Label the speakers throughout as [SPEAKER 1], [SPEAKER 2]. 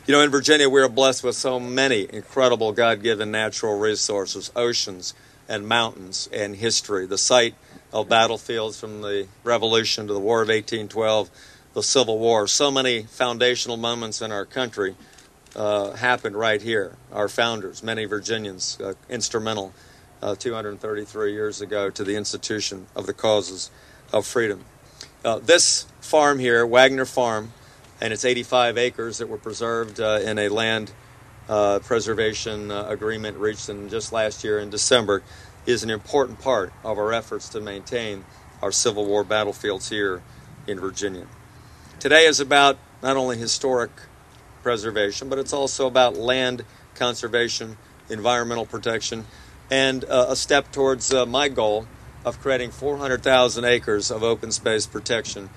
[SPEAKER 1] You know, in Virginia, we're blessed with so many incredible God-given natural resources, oceans and mountains and history. The site of battlefields from the Revolution to the War of 1812, the Civil War. So many foundational moments in our country happened right here. Our founders, many Virginians, instrumental 233 years ago to the institution of the causes of freedom. This farm here, Wagner Farm, and it's 85 acres that were preserved in a land preservation agreement reached in just last year in December, is an important part of our efforts to maintain our Civil War battlefields here in Virginia. Today is about not only historic preservation, but it's also about land conservation, environmental protection, and a step towards my goal of creating 400,000 acres of open space protection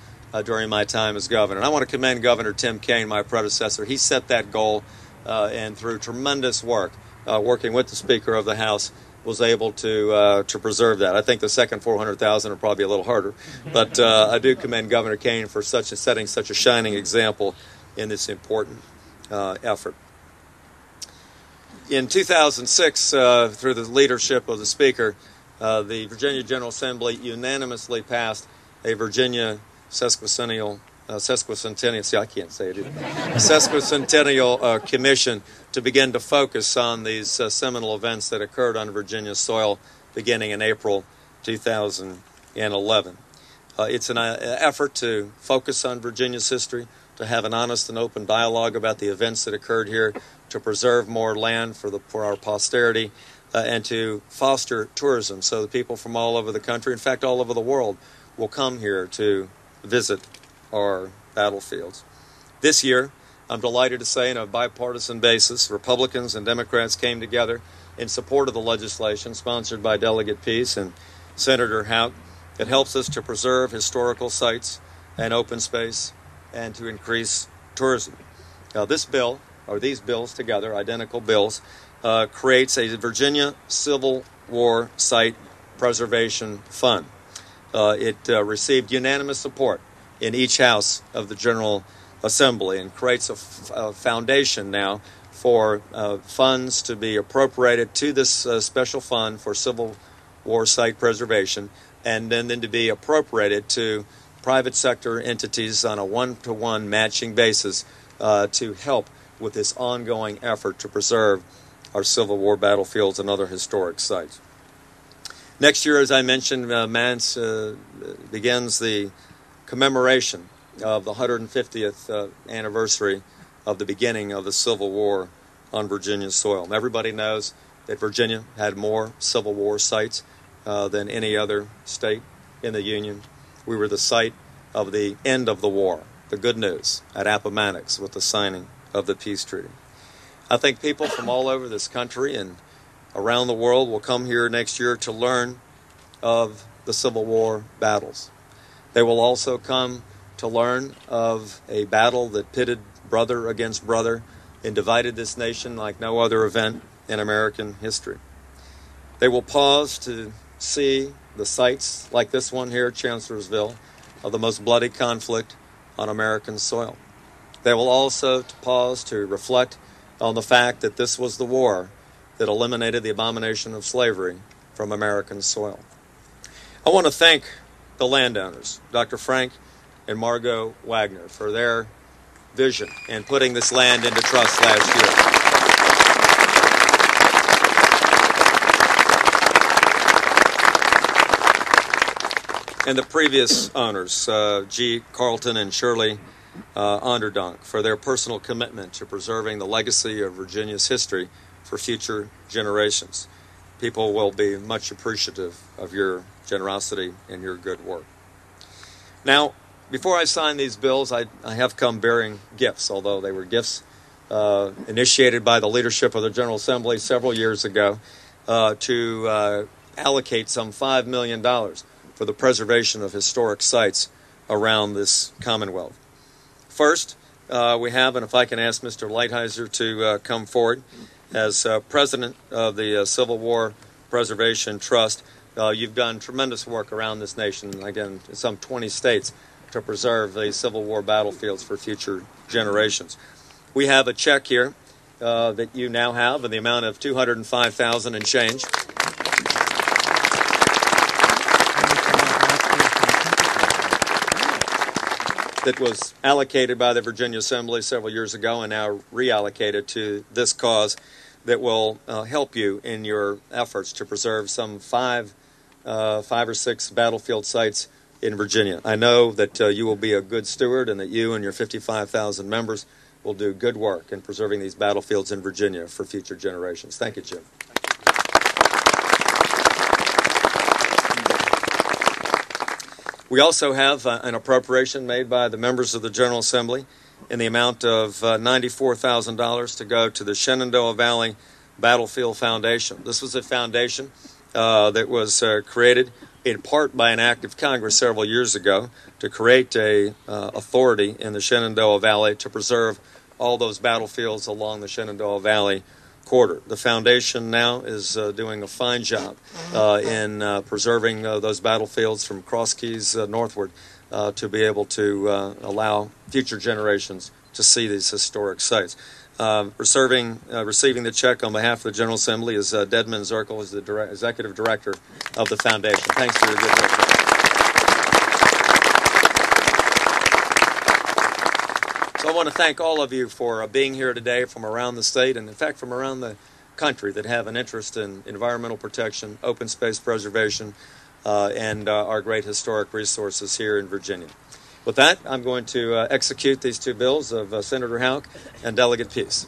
[SPEAKER 1] during my time as governor. And I want to commend Governor Tim Kaine, my predecessor. He set that goal and through tremendous work, working with the Speaker of the House, was able to preserve that. I think the second 400,000 are probably a little harder, but I do commend Governor Kaine for setting such a shining example in this important effort. In 2006, through the leadership of the Speaker, the Virginia General Assembly unanimously passed a Virginia sesquicentennial commission to begin to focus on these seminal events that occurred on Virginia soil beginning in April 2011. It's an effort to focus on Virginia's history, to have an honest and open dialogue about the events that occurred here, to preserve more land for our posterity, and to foster tourism so that people from all over the country, in fact all over the world, will come here to visit our battlefields. This year, I'm delighted to say, on a bipartisan basis, Republicans and Democrats came together in support of the legislation sponsored by Delegate Peace and Senator Houck. It helps us to preserve historical sites and open space and to increase tourism. Now, this bill, or these bills together, identical bills, creates a Virginia Civil War Site Preservation Fund. It received unanimous support in each house of the General Assembly and creates a foundation now for funds to be appropriated to this special fund for Civil War site preservation, and then to be appropriated to private sector entities on a one-to-one matching basis to help with this ongoing effort to preserve our Civil War battlefields and other historic sites. Next year, as I mentioned, begins the commemoration of the 150th anniversary of the beginning of the Civil War on Virginia soil. Everybody knows that Virginia had more Civil War sites than any other state in the Union. We were the site of the end of the war, the good news, at Appomattox with the signing of the peace treaty. I think people from all over this country and around the world will come here next year to learn of the Civil War battles. They will also come to learn of a battle that pitted brother against brother and divided this nation like no other event in American history. They will pause to see the sites like this one here at Chancellorsville of the most bloody conflict on American soil. They will also pause to reflect on the fact that this was the war that eliminated the abomination of slavery from American soil. I want to thank the landowners, Dr. Frank and Margot Wagner, for their vision in putting this land into trust last year. And the previous owners, G. Carlton and Shirley Onderdonk, for their personal commitment to preserving the legacy of Virginia's history for future generations. People will be much appreciative of your generosity and your good work. Now, before I sign these bills, I have come bearing gifts, although they were gifts initiated by the leadership of the General Assembly several years ago to allocate some $5 million for the preservation of historic sites around this Commonwealth. First, we have, and if I can ask Mr. Lighthizer to come forward, as president of the Civil War Preservation Trust, you've done tremendous work around this nation, again, in some 20 states, to preserve the Civil War battlefields for future generations. We have a check here that you now have in the amount of $205,000 and change. That was allocated by the Virginia Assembly several years ago and now reallocated to this cause that will help you in your efforts to preserve some five or six battlefield sites in Virginia. I know that you will be a good steward and that you and your 55,000 members will do good work in preserving these battlefields in Virginia for future generations. Thank you, Jim. We also have an appropriation made by the members of the General Assembly in the amount of $94,000 to go to the Shenandoah Valley Battlefield Foundation. This was a foundation that was created in part by an act of Congress several years ago to create a authority in the Shenandoah Valley to preserve all those battlefields along the Shenandoah Valley corridor. The foundation now is doing a fine job in preserving those battlefields from Cross Keys northward to be able to allow future generations to see these historic sites. Receiving the check on behalf of the General Assembly is Dedmond Zirkle, who's the Executive Director of the Foundation. Thanks for your good work. So I want to thank all of you for being here today from around the state and, in fact, from around the country that have an interest in environmental protection, open space preservation, and our great historic resources here in Virginia. With that, I'm going to execute these two bills of Senator Houck and Delegate Peace.